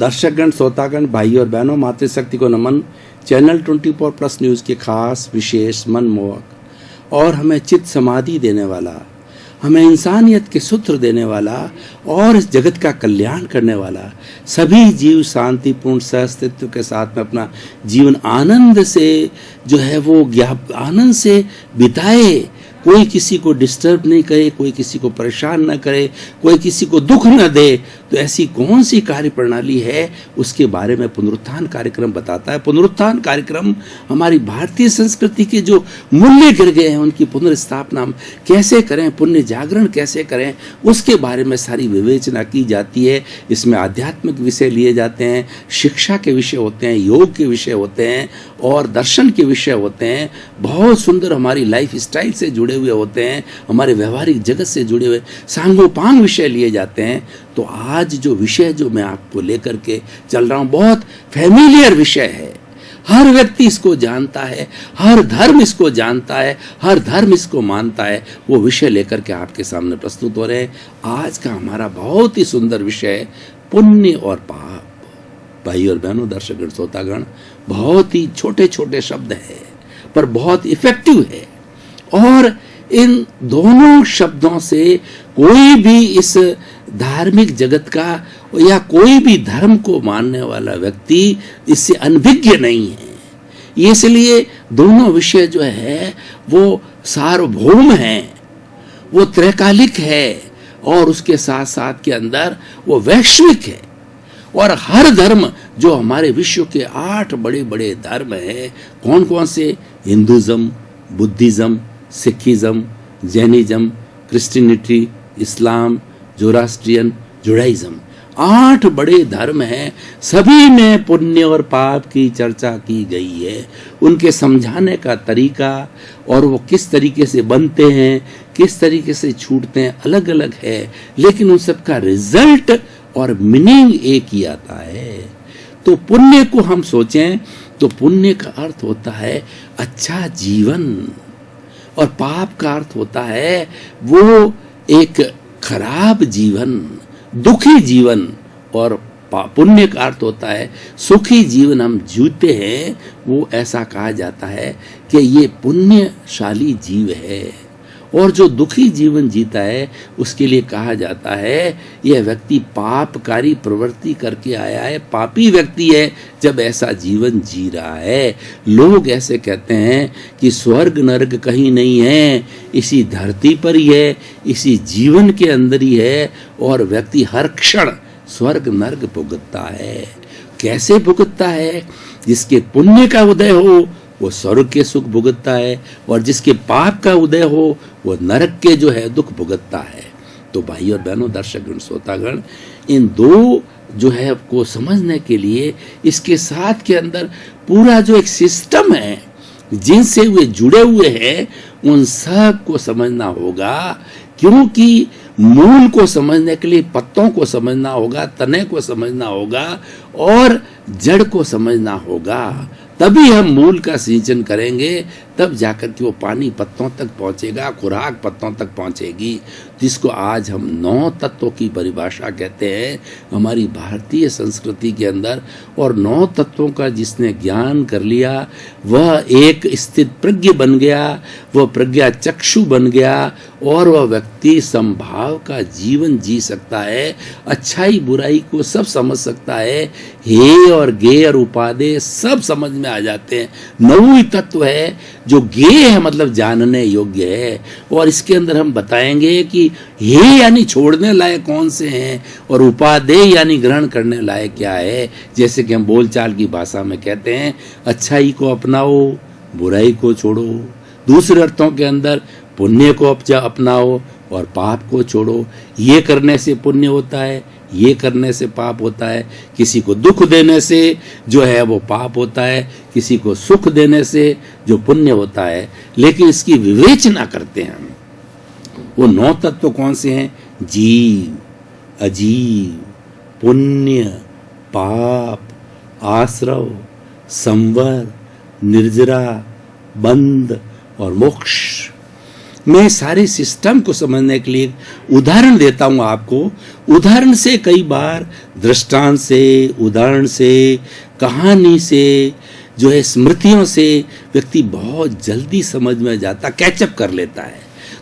दर्शकगण, श्रोतागण, भाई और बहनों, मातृशक्ति को नमन। चैनल 24+ न्यूज़ के खास, विशेष, मनमोहक और हमें चित्त समाधि देने वाला, हमें इंसानियत के सूत्र देने वाला और इस जगत का कल्याण करने वाला, सभी जीव शांतिपूर्ण सहअस्तित्व के साथ में अपना जीवन आनंद से जो है वो आनंद से बिताए, कोई किसी को डिस्टर्ब नहीं करे, कोई किसी को परेशान न करे, कोई किसी को दुख न दे, तो ऐसी कौन सी कार्य प्रणाली है, उसके बारे में पुनरुत्थान कार्यक्रम बताता है। पुनरुत्थान कार्यक्रम हमारी भारतीय संस्कृति के जो मूल्य गिर गए हैं उनकी पुनर्स्थापना हम कैसे करें, पुण्य जागरण कैसे करें, उसके बारे में सारी विवेचना की जाती है। इसमें आध्यात्मिक विषय लिए जाते हैं, शिक्षा के विषय होते हैं, योग के विषय होते हैं और दर्शन के विषय होते हैं। बहुत सुंदर हमारी लाइफ स्टाइल से जुड़े हुए होते हैं, हमारे व्यवहारिक जगत से जुड़े हुए सांगोपांग विषय लिए जाते हैं। तो आज जो विषय जो मैं आपको लेकर के चल रहा हूँ बहुत फैमिलियर विषय है, हर व्यक्ति इसको जानता है, हर धर्म इसको जानता है, हर धर्म इसको मानता है। वो विषय लेकर के आपके सामने प्रस्तुत हो रहे हैं। आज का हमारा बहुत ही सुंदर विषय है पुण्य और पाप। भाई और बहनों, दर्शकगण, श्रोतागण, बहुत ही छोटे छोटे शब्द है पर बहुत इफेक्टिव है और इन दोनों शब्दों से कोई भी इस धार्मिक जगत का या कोई भी धर्म को मानने वाला व्यक्ति इससे अनभिज्ञ नहीं है। इसलिए दोनों विषय जो है वो सार्वभौम है, वो त्रैकालिक है और उसके साथ साथ के अंदर वो वैश्विक है। और हर धर्म जो हमारे विश्व के 8 बड़े बड़े धर्म हैं, कौन कौन से? Hinduism, Buddhism, Sikhism, Jainism, Christianity, Islam, Zoroastrian, Judaism, 8 बड़े धर्म हैं। सभी में पुण्य और पाप की चर्चा की गई है। उनके समझाने का तरीका और वो किस तरीके से बनते हैं, किस तरीके से छूटते हैं, अलग अलग है, लेकिन उन सब का रिजल्ट और मीनिंग एक ही आता है। तो पुण्य को हम सोचें तो पुण्य का अर्थ होता है अच्छा जीवन और पाप का अर्थ होता है वो एक खराब जीवन, दुखी जीवन। और पुण्य का अर्थ होता है सुखी जीवन हम जीते हैं। वो ऐसा कहा जाता है कि ये पुण्यशाली जीव है और जो दुखी जीवन जीता है उसके लिए कहा जाता है यह व्यक्ति पापकारी प्रवृत्ति करके आया है, पापी व्यक्ति है जब ऐसा जीवन जी रहा है। लोग ऐसे कहते हैं कि स्वर्ग नरक कहीं नहीं है, इसी धरती पर ही है, इसी जीवन के अंदर ही है और व्यक्ति हर क्षण स्वर्ग नरक भुगतता है। कैसे भुगतता है? जिसके पुण्य का उदय हो वो स्वर्ग के सुख भुगतता है और जिसके पाप का उदय हो वो नरक के जो है दुख भुगतता है। तो भाई और बहनों, दर्शकगण, श्रोतागण, इन दो जो है को समझने के लिए इसके साथ के अंदर पूरा जो एक सिस्टम है जिनसे वे जुड़े हुए हैं उन सब को समझना होगा। क्योंकि मूल को समझने के लिए पत्तों को समझना होगा, तने को समझना होगा और जड़ को समझना होगा। तभी हम मूल का सिंचन करेंगे, तब जाकर के वो पानी पत्तों तक पहुंचेगा, खुराक पत्तों तक पहुंचेगी। जिसको आज हम 9 तत्वों की परिभाषा कहते हैं हमारी भारतीय संस्कृति के अंदर। और 9 तत्वों का जिसने ज्ञान कर लिया वह एक स्थित प्रज्ञ बन गया, वह प्रज्ञा चक्षु बन गया और वह व्यक्ति समभाव का जीवन जी सकता है, अच्छाई बुराई को सब समझ सकता है, हे और गे और उपादे सब समझ में आ जाते हैं। 9वीं तत्व है जो गे है, मतलब जानने योग्य है। और इसके अंदर हम बताएंगे कि हे यानी छोड़ने लायक कौन से हैं और उपादेय यानी ग्रहण करने लायक क्या है। जैसे कि हम बोलचाल की भाषा में कहते हैं अच्छाई को अपनाओ, बुराई को छोड़ो। दूसरे अर्थों के अंदर पुण्य को अपनाओ और पाप को छोड़ो। ये करने से पुण्य होता है, ये करने से पाप होता है। किसी को दुख देने से जो है वो पाप होता है, किसी को सुख देने से जो पुण्य होता है। लेकिन इसकी विवेचना करते हैं हम। वो 9 तत्व कौन से हैं? जीव, अजीव, पुण्य, पाप, आश्रव, संवर, निर्जरा, बंध और मोक्ष। मैं सारे सिस्टम को समझने के लिए उदाहरण देता हूँ आपको। उदाहरण से कई बार, दृष्टांत से, उदाहरण से, कहानी से, जो है स्मृतियों से व्यक्ति बहुत जल्दी समझ में जाता, कैचअप कर लेता है।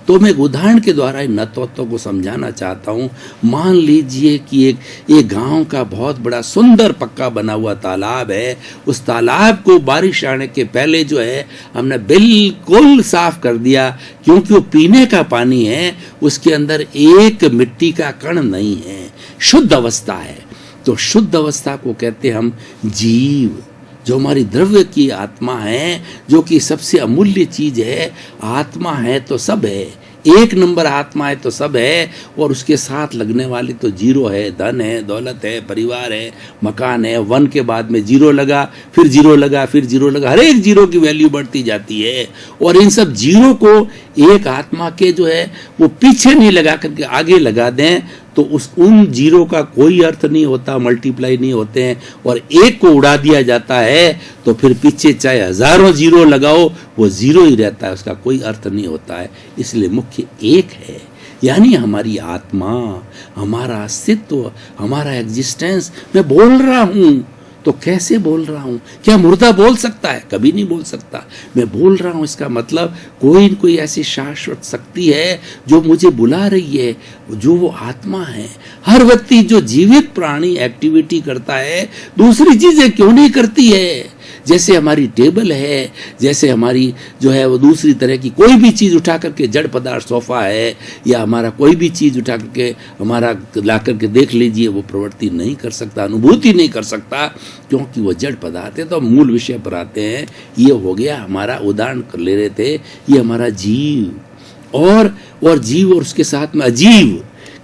तो मैं एक उदाहरण के द्वारा इन तत्वों को समझाना चाहता हूँ। मान लीजिए कि एक गांव का बहुत बड़ा सुंदर पक्का बना हुआ तालाब है। उस तालाब को बारिश आने के पहले जो है हमने बिल्कुल साफ कर दिया, क्योंकि वो पीने का पानी है, उसके अंदर एक मिट्टी का कण नहीं है, शुद्ध अवस्था है। तो शुद्ध अवस्था को कहते हैं हम जीव, जो हमारी द्रव्य की आत्मा है, जो कि सबसे अमूल्य चीज है। आत्मा है तो सब है, एक नंबर आत्मा है तो सब है, और उसके साथ लगने वाली तो जीरो है, धन है, दौलत है, परिवार है, मकान है। 1 के बाद में जीरो लगा, फिर जीरो लगा, फिर जीरो लगा, हर एक जीरो की वैल्यू बढ़ती जाती है। और इन सब जीरो को एक आत्मा के जो है वो पीछे नहीं लगा करके आगे लगा दें तो उन जीरो का कोई अर्थ नहीं होता, मल्टीप्लाई नहीं होते हैं, और एक को उड़ा दिया जाता है तो फिर पीछे चाहे हजारों जीरो लगाओ वो जीरो ही रहता है, उसका कोई अर्थ नहीं होता है। इसलिए मुख्य एक है, यानी हमारी आत्मा, हमारा अस्तित्व, हमारा एग्जिस्टेंस। मैं बोल रहा हूं तो कैसे बोल रहा हूं? क्या मुर्दा बोल सकता है? कभी नहीं बोल सकता। मैं बोल रहा हूं, इसका मतलब कोई न कोई ऐसी शाश्वत शक्ति है जो मुझे बुला रही है, जो वो आत्मा है। हर व्यक्ति जो जीवित प्राणी एक्टिविटी करता है, दूसरी चीजें क्यों नहीं करती है? जैसे हमारी टेबल है, जैसे हमारी जो है वो दूसरी तरह की कोई भी चीज उठा करके, जड़ पदार्थ सोफा है, या हमारा कोई भी चीज उठा करके हमारा ला करके देख लीजिए, वो प्रवृत्ति नहीं कर सकता, अनुभूति नहीं कर सकता, क्योंकि वो जड़ पदार्थ है। तो मूल विषय पर आते हैं। ये हो गया हमारा, उदाहरण कर ले रहे थे, ये हमारा जीव। और जीव और उसके साथ में अजीव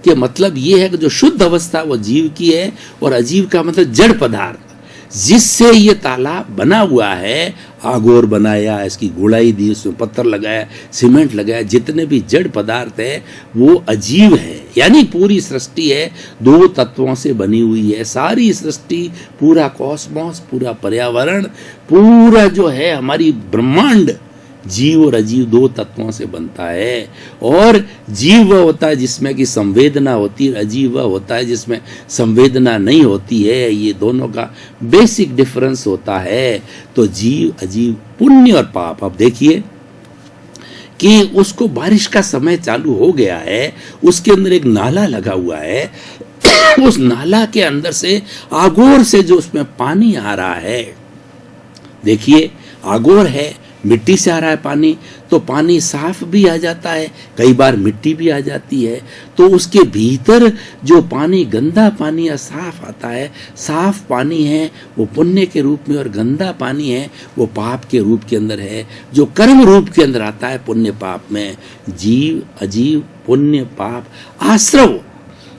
के मतलब ये है कि जो शुद्ध अवस्था वो जीव की है, और अजीव का मतलब जड़ पदार्थ, जिससे ये तालाब बना हुआ है। आगोर बनाया, इसकी गुड़ाई दी, उसमें पत्थर लगाया, सीमेंट लगाया, जितने भी जड़ पदार्थ है वो अजीव है। यानी पूरी सृष्टि है 2 तत्वों से बनी हुई है। सारी सृष्टि, पूरा कॉस्मोस, पूरा पर्यावरण, पूरा जो है हमारी ब्रह्मांड, जीव और अजीव 2 तत्वों से बनता है। और जीव वह होता है जिसमें की संवेदना होती है, अजीव वह होता है जिसमें संवेदना नहीं होती है। ये दोनों का बेसिक डिफरेंस होता है। तो जीव, अजीव, पुण्य और पाप। अब देखिए कि उसको बारिश का समय चालू हो गया है, उसके अंदर एक नाला लगा हुआ है। उस नाला के अंदर से आगोर से जो उसमें पानी आ रहा है, देखिए आगोर है, मिट्टी से आ रहा है पानी, तो पानी साफ भी आ जाता है, कई बार मिट्टी भी आ जाती है। तो उसके भीतर जो पानी, गंदा पानी या साफ आता है, साफ पानी है वो पुण्य के रूप में, और गंदा पानी है वो पाप के रूप के अंदर है, जो कर्म रूप के अंदर आता है पुण्य पाप में। जीव, अजीव, पुण्य, पाप, आश्रव।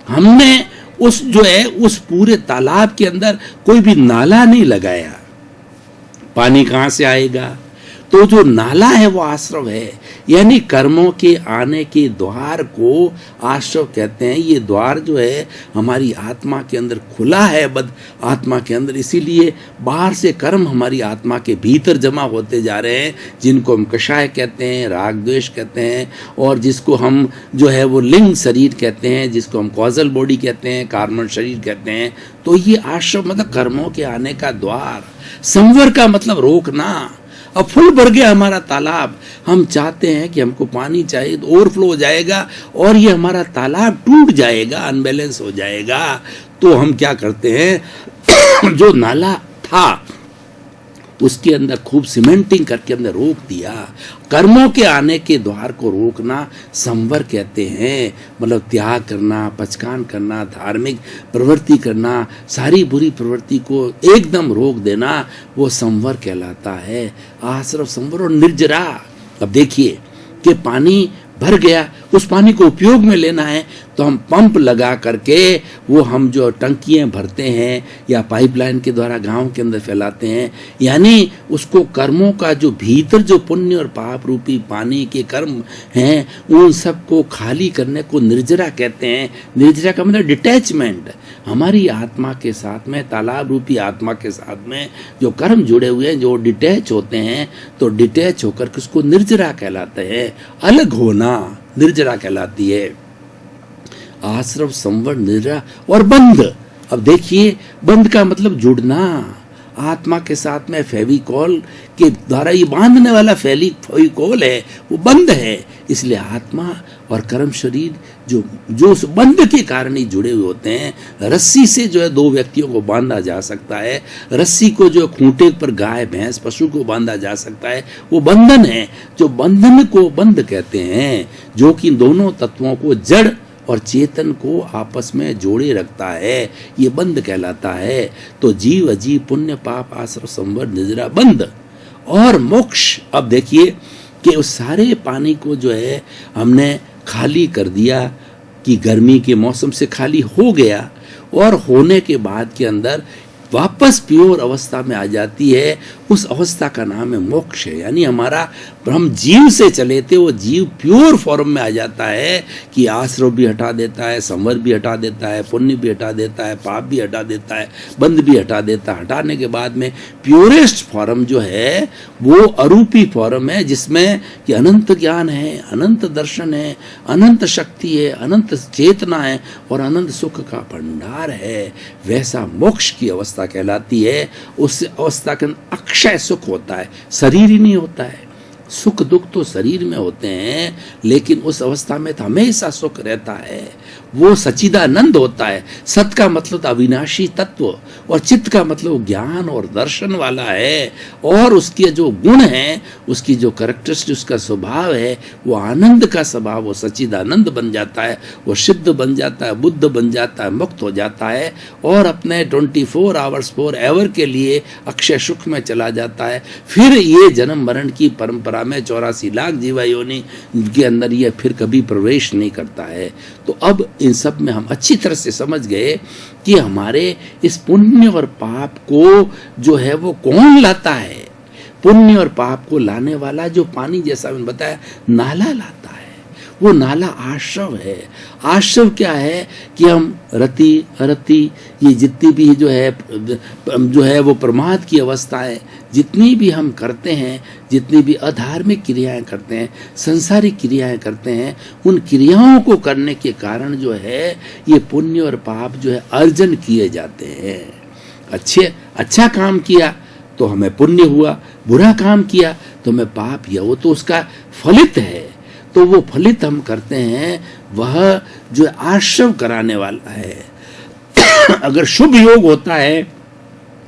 हमने उस जो है उस पूरे तालाब के अंदर कोई भी नाला नहीं लगाया, पानी कहां से आएगा? तो जो नाला है वो आश्रव है, यानी कर्मों के आने के द्वार को आश्रव कहते हैं। ये द्वार जो है हमारी आत्मा के अंदर खुला है, बद आत्मा के अंदर, इसीलिए बाहर से कर्म हमारी आत्मा के भीतर जमा होते जा रहे हैं, जिनको हम कषाय कहते हैं, राग द्वेष कहते हैं, और जिसको हम जो है वो लिंग शरीर कहते हैं, जिसको हम कॉजल बॉडी कहते हैं, कार्बन शरीर कहते हैं। तो ये आश्रव मतलब कर्मों के आने का द्वार। संवर का मतलब रोकना। अब फुल भर गया हमारा तालाब, हम चाहते हैं कि हमको पानी चाहिए, तो ओवरफ्लो हो जाएगा और ये हमारा तालाब टूट जाएगा, अनबैलेंस हो जाएगा। तो हम क्या करते हैं, जो नाला था उसके अंदर खूब सीमेंटिंग करके अंदर रोक दिया। कर्मों के आने के द्वार को रोकना संवर कहते हैं, मतलब त्याग करना, पचकान करना, धार्मिक प्रवृत्ति करना, सारी बुरी प्रवृत्ति को एकदम रोक देना, वो संवर कहलाता है। आश्रव, संवर और निर्जरा। अब देखिए कि पानी भर गया, उस पानी को उपयोग में लेना है तो हम पंप लगा करके वो हम जो टंकियां भरते हैं या पाइपलाइन के द्वारा गांव के अंदर फैलाते हैं, यानी उसको कर्मों का जो भीतर जो पुण्य और पाप रूपी पानी के कर्म हैं उन सबको खाली करने को निर्जरा कहते हैं। निर्जरा का मतलब डिटैचमेंट। हमारी आत्मा के साथ में, तालाब रूपी आत्मा के साथ में जो कर्म जुड़े हुए हैं, जो डिटैच होते हैं, तो डिटैच होकर के उसको निर्जरा कहलाते हैं। अलग होना निर्जरा कहलाती है। आश्रव, संवर, निर्जरा और बंध। अब देखिए, बंध का मतलब जुड़ना। आत्मा के साथ में फेविकॉल के द्वारा ये बांधने वाला फेविकॉल है, वो बंध है। इसलिए आत्मा और कर्म शरीर जो उस बंध के कारण ही जुड़े हुए होते हैं। रस्सी से जो है दो व्यक्तियों को बांधा जा सकता है। रस्सी को जो खूंटे पर गाय, भैंस, पशु को बांधा जा सकता है, वो बंधन है। जो बंधन को बंध कहते हैं, जो कि दोनों तत्वों को, जड़ और चेतन को आपस में जोड़े रखता है, ये बंध कहलाता है। तो जीव, अजीव, पुण्य, पाप, आश्रव, संवर, निर्जरा, बंध और मोक्ष। अब देखिए कि उस सारे पानी को जो है हमने खाली कर दिया कि गर्मी के मौसम से खाली हो गया, और होने के बाद के अंदर वापस प्योर अवस्था में आ जाती है। उस अवस्था का नाम है मोक्ष है। यानी हमारा, हम जीव से चले थे, वो जीव प्योर फॉर्म में आ जाता है कि आश्रव भी हटा देता है, संवर भी हटा देता है, पुण्य भी हटा देता है, पाप भी हटा देता है, बंध भी हटा देता है। हटाने के बाद में प्योरेस्ट फॉर्म जो है वो अरूपी फॉर्म है, जिसमें कि अनंत ज्ञान है, अनंत दर्शन है, अनंत शक्ति है, अनंत चेतना है और अनंत सुख का भंडार है। वैसा मोक्ष की अवस्था कहलाती है। उस अवस्था के अंदर अक्षय सुख होता है, शरीर ही नहीं होता है। सुख दुख तो शरीर में होते हैं, लेकिन उस अवस्था में तो हमेशा सुख रहता है। वो सच्चिदानंद होता है। सत का मतलब अविनाशी तत्व, और चित्त का मतलब ज्ञान और दर्शन वाला है। और उसके जो गुण हैं, उसकी जो कैरेक्टरिस्टिक, उसका स्वभाव है, वो आनंद का स्वभाव, वो सच्चिदानंद बन जाता है, वो सिद्ध बन जाता है, बुद्ध बन जाता है, मुक्त हो जाता है, और अपने 24 आवर्स फॉर एवर के लिए अक्षय सुख में चला जाता है। फिर ये जन्म मरण की परंपरा में 84 लाख जीवा योनि के अंदर ये फिर कभी प्रवेश नहीं करता है। तो अब इन सब में हम अच्छी तरह से समझ गए कि हमारे इस पुण्य और पाप को जो है वो कौन लाता है। पुण्य और पाप को लाने वाला जो पानी, जैसा मैंने बताया, नाला लाता है। वो नाला आश्रव है। आश्रव क्या है कि हम रति अरति, ये जितनी भी जो है वो प्रमाद की अवस्था है, जितनी भी हम करते हैं, जितनी भी अधार्मिक क्रियाएं करते हैं, संसारिक क्रियाएं करते हैं, उन क्रियाओं को करने के कारण जो है ये पुण्य और पाप जो है अर्जन किए जाते हैं। अच्छा काम किया तो हमें पुण्य हुआ, बुरा काम किया तो हमें पाप हुआ। वो तो उसका फलित है। तो वो फलित हम करते हैं, वह जो आश्रव कराने वाला है। अगर शुभ योग होता है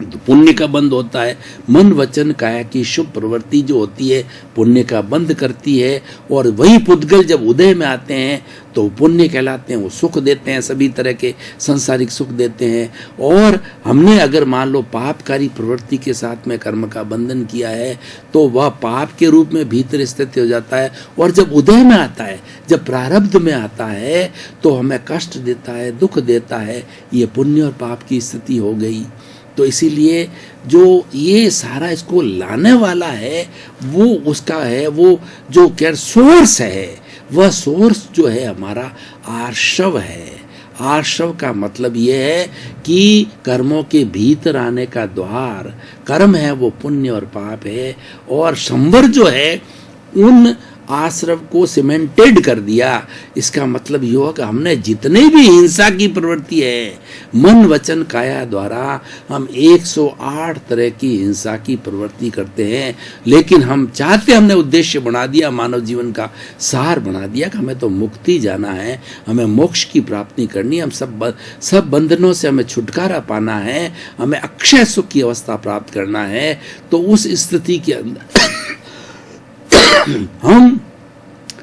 तो पुण्य का बंध होता है। मन वचन काया की शुभ प्रवृत्ति जो होती है पुण्य का बंध करती है। और वही पुद्गल जब उदय में आते हैं तो पुण्य कहलाते हैं, वो सुख देते हैं, सभी तरह के सांसारिक सुख देते हैं। और हमने अगर मान लो पापकारी प्रवृत्ति के साथ में कर्म का बंधन किया है तो वह पाप के रूप में भीतर स्थित हो जाता है। और जब उदय में आता है, जब प्रारब्ध में आता है, तो हमें कष्ट देता है, दुख देता है। ये पुण्य और पाप की स्थिति हो गई। तो इसीलिए जो ये सारा इसको लाने वाला है, वो उसका है, वो जो क्या सोर्स है, वह सोर्स जो है हमारा आर्षव है। आर्षव का मतलब ये है कि कर्मों के भीतर आने का द्वार, कर्म है वो पुण्य और पाप है। और संवर जो है उन आश्रव को सीमेंटेड कर दिया। इसका मतलब ये हो कि हमने जितने भी हिंसा की प्रवृत्ति है, मन वचन काया द्वारा हम 108 तरह की हिंसा की प्रवृत्ति करते हैं। लेकिन हम चाहते, हमने उद्देश्य बना दिया, मानव जीवन का सार बना दिया कि हमें तो मुक्ति जाना है, हमें मोक्ष की प्राप्ति करनी है, हम सब बंधनों से हमें छुटकारा पाना है, हमें अक्षय सुख की अवस्था प्राप्त करना है। तो उस स्थिति के अंदर हम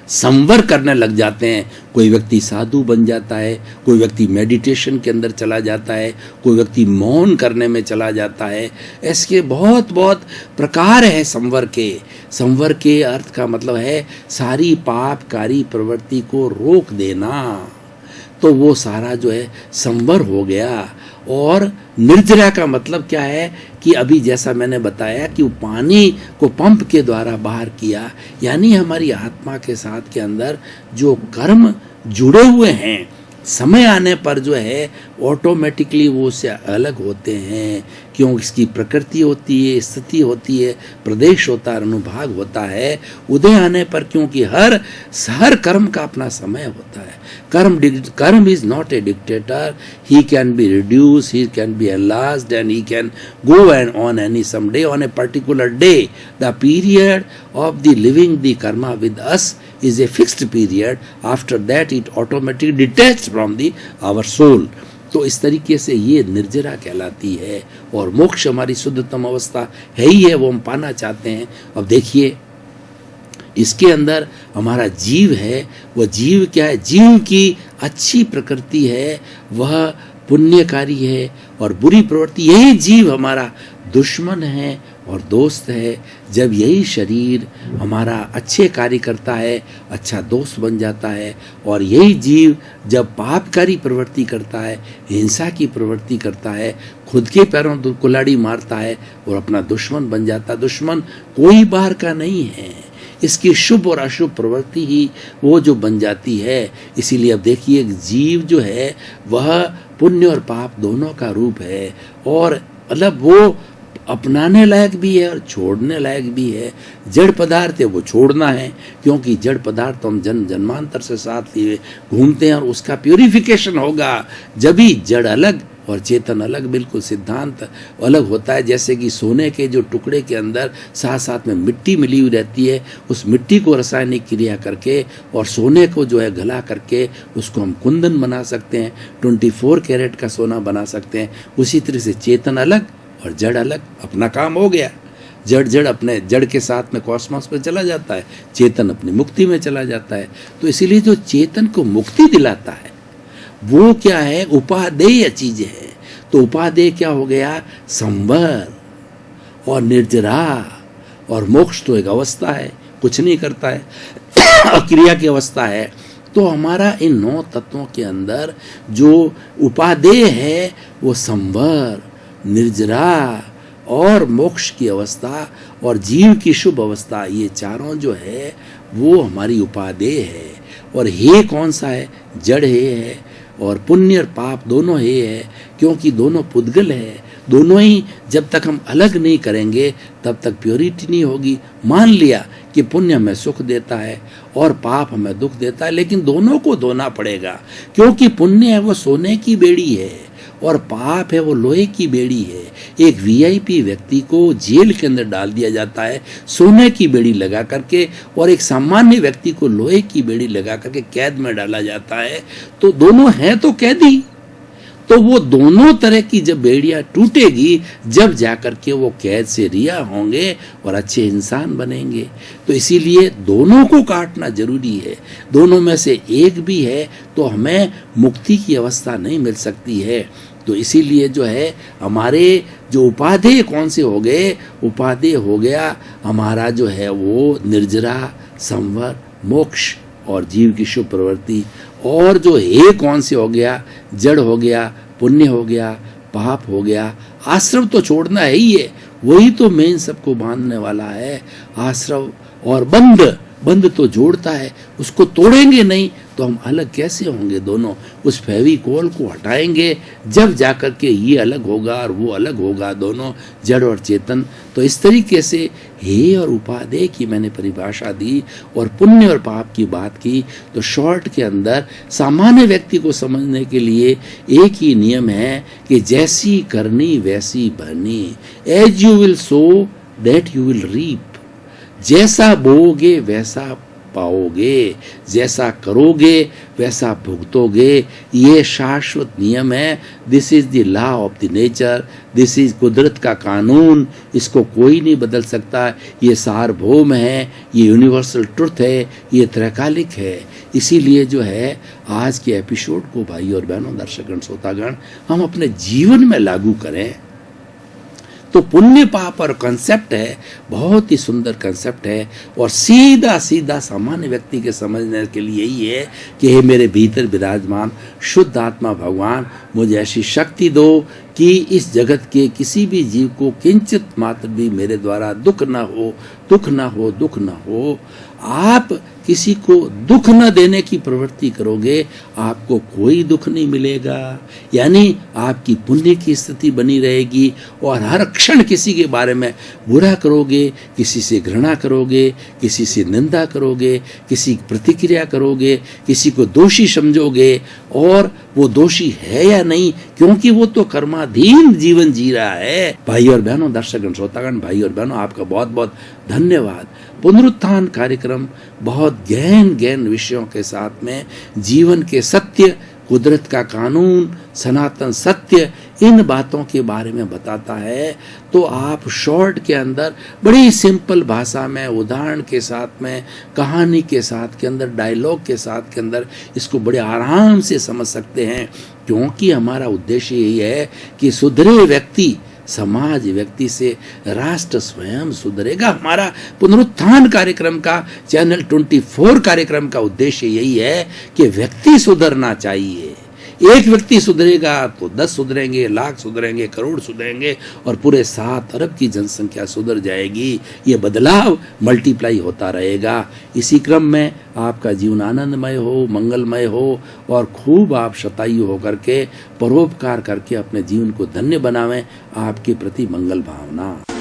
संवर करने लग जाते हैं। कोई व्यक्ति साधु बन जाता है, कोई व्यक्ति मेडिटेशन के अंदर चला जाता है, कोई व्यक्ति मौन करने में चला जाता है। इसके बहुत बहुत प्रकार है संवर के। संवर के अर्थ का मतलब है सारी पापकारी प्रवृत्ति को रोक देना, तो वो सारा जो है संवर हो गया। और निर्जरा का मतलब क्या है कि अभी जैसा मैंने बताया कि वो पानी को पंप के द्वारा बाहर किया, यानी हमारी आत्मा के साथ के अंदर जो कर्म जुड़े हुए हैं, समय आने पर जो है ऑटोमेटिकली वो उससे अलग होते हैं। क्यों? इसकी प्रकृति होती है, स्थिति होती है, प्रदेश होता है, अनुभाग होता है। उदय आने पर क्योंकि हर कर्म का अपना समय होता है। Karma is not a dictator, he can be reduce, he can be enlarged and he can go and on any some day, on a particular day. The period of the living the karma with us is a fixed period. After that it automatically detached from the our soul. तो इस तरीके से ये निर्जरा कहलाती है। और मोक्ष हमारी शुद्धतम अवस्था है ही है, वो हम पाना चाहते हैं। अब देखिए इसके अंदर हमारा जीव है, वह जीव क्या है? जीव की अच्छी प्रकृति है, वह पुण्यकारी है, और बुरी प्रवृत्ति, यही जीव हमारा दुश्मन है और दोस्त है। जब यही शरीर हमारा अच्छे कार्य करता है, अच्छा दोस्त बन जाता है, और यही जीव जब पापकारी प्रवृत्ति करता है, हिंसा की प्रवृत्ति करता है, खुद के पैरों कुल्हाड़ी मारता है और अपना दुश्मन बन जाता है। दुश्मन कोई बाहर का नहीं है, इसकी शुभ और अशुभ प्रवृत्ति ही वो जो बन जाती है। इसीलिए अब देखिए जीव जो है वह पुण्य और पाप दोनों का रूप है, और मतलब वो अपनाने लायक भी है और छोड़ने लायक भी है। जड़ पदार्थ है वो छोड़ना है, क्योंकि जड़ पदार्थ तो हम जन्मांतर से साथ लिए घूमते हैं, और उसका प्यूरिफिकेशन होगा जब ही जड़ अलग और चेतन अलग, बिल्कुल सिद्धांत अलग होता है। जैसे कि सोने के जो टुकड़े के अंदर साथ साथ में मिट्टी मिली हुई रहती है, उस मिट्टी को रासायनिक क्रिया करके और सोने को जो है गला करके उसको हम कुंदन बना सकते हैं, 24 कैरेट का सोना बना सकते हैं। उसी तरह से चेतन अलग और जड़ अलग, अपना काम हो गया। जड़ अपने जड़ के साथ में कॉस्मोस में चला जाता है, चेतन अपनी मुक्ति में चला जाता है। तो इसीलिए जो चेतन को मुक्ति दिलाता है वो क्या है? उपादेय चीज है। तो उपादेय क्या हो गया? संवर और निर्जरा। और मोक्ष तो एक अवस्था है, कुछ नहीं करता है, क्रिया की अवस्था है। तो हमारा इन 9 तत्वों के अंदर जो उपादेय है वो संवर, निर्जरा और मोक्ष की अवस्था और जीव की शुभ अवस्था, ये चारों जो है वो हमारी उपादेय है। और हे कौन सा है? जड़ है, और पुण्य और पाप दोनों हे है, क्योंकि दोनों पुद्गल है। दोनों ही जब तक हम अलग नहीं करेंगे तब तक प्योरिटी नहीं होगी। मान लिया कि पुण्य हमें सुख देता है और पाप हमें दुख देता है, लेकिन दोनों को धोना पड़ेगा, क्योंकि पुण्य है वो सोने की बेड़ी है और पाप है वो लोहे की बेड़ी है। एक वीआईपी व्यक्ति को जेल के अंदर डाल दिया जाता है सोने की बेड़ी लगा करके, और एक सामान्य व्यक्ति को लोहे की बेड़ी लगा करके कैद में डाला जाता है। तो दोनों हैं तो कैदी, तो वो दोनों तरह की जब बेड़ियां टूटेगी जब जाकर के वो कैद से रिहा होंगे और अच्छे इंसान बनेंगे। तो इसीलिए दोनों को काटना जरूरी है। दोनों में से एक भी है तो हमें मुक्ति की अवस्था नहीं मिल सकती है। तो इसीलिए जो है हमारे जो उपादेय कौन से हो गए? उपादेय हो गया हमारा जो है वो निर्जरा, संवर, मोक्ष और जीव की शुभ प्रवृत्ति। और जो हे कौन से हो गया? जड़ हो गया, पुण्य हो गया, पाप हो गया। आश्रव तो छोड़ना है ही है, वही तो मेन सबको बांधने वाला है। आश्रव और बंध तो जोड़ता है, उसको तोड़ेंगे नहीं तो हम अलग कैसे होंगे? दोनों उस फेविकोल को हटाएंगे जब जाकर के ये अलग होगा और वो अलग होगा, दोनों जड़ और चेतन। तो इस तरीके से हे और उपादेय की मैंने परिभाषा दी और पुण्य और पाप की बात की। तो शॉर्ट के अंदर सामान्य व्यक्ति को समझने के लिए एक ही नियम है कि जैसी करनी वैसी भरनी। As you will sow that you will reap. जैसा बोओगे वैसा पाओगे, जैसा करोगे वैसा भुगतोगे, ये शाश्वत नियम है। This is the law of the nature, this is कुदरत का कानून, इसको कोई नहीं बदल सकता। ये सार्वभौम है, ये यूनिवर्सल ट्रुथ है, ये त्रैकालिक है। इसीलिए जो है आज के एपिसोड को भाई और बहनों, दर्शकगण, श्रोतागण, हम अपने जीवन में लागू करें तो पुण्य पाप और कंसेप्ट है, बहुत ही सुंदर कंसेप्ट है और सीधा सीधा सामान्य व्यक्ति के समझने के लिए यही है कि हे मेरे भीतर विराजमान शुद्ध आत्मा भगवान, मुझे ऐसी शक्ति दो कि इस जगत के किसी भी जीव को किंचित मात्र भी मेरे द्वारा दुख ना हो, दुख ना हो, दुख ना हो। आप किसी को दुख न देने की प्रवृत्ति करोगे, आपको कोई दुख नहीं मिलेगा, यानी आपकी पुण्य की स्थिति बनी रहेगी। और हर क्षण किसी के बारे में बुरा करोगे, किसी से घृणा करोगे, किसी से निंदा करोगे, किसी की प्रतिक्रिया करोगे, किसी को दोषी समझोगे, और वो दोषी है या नहीं, क्योंकि वो तो कर्माधीन जीवन जी रहा है। भाई और बहनों, दर्शकगण, श्रोतागण, भाई और बहनों, आपका बहुत बहुत धन्यवाद। पुनरुत्थान कार्यक्रम बहुत गहन विषयों के साथ में जीवन के सत्य, कुदरत का कानून, सनातन सत्य, इन बातों के बारे में बताता है। तो आप शॉर्ट के अंदर बड़ी सिंपल भाषा में, उदाहरण के साथ में, कहानी के साथ के अंदर, डायलॉग के साथ के अंदर इसको बड़े आराम से समझ सकते हैं, क्योंकि हमारा उद्देश्य यही है कि सुधरे व्यक्ति, समाज व्यक्ति से राष्ट्र स्वयं सुधरेगा। हमारा पुनरुत्थान कार्यक्रम का, चैनल 24 कार्यक्रम का उद्देश्य यही है कि व्यक्ति सुधरना चाहिए। एक व्यक्ति सुधरेगा तो 10 सुधरेंगे, लाख सुधरेंगे, करोड़ सुधरेंगे और पूरे 7 अरब की जनसंख्या सुधर जाएगी। ये बदलाव मल्टीप्लाई होता रहेगा। इसी क्रम में आपका जीवन आनंदमय हो, मंगलमय हो और खूब आप शतायु होकर के, परोपकार करके अपने जीवन को धन्य बनावें। आपके प्रति मंगल भावना।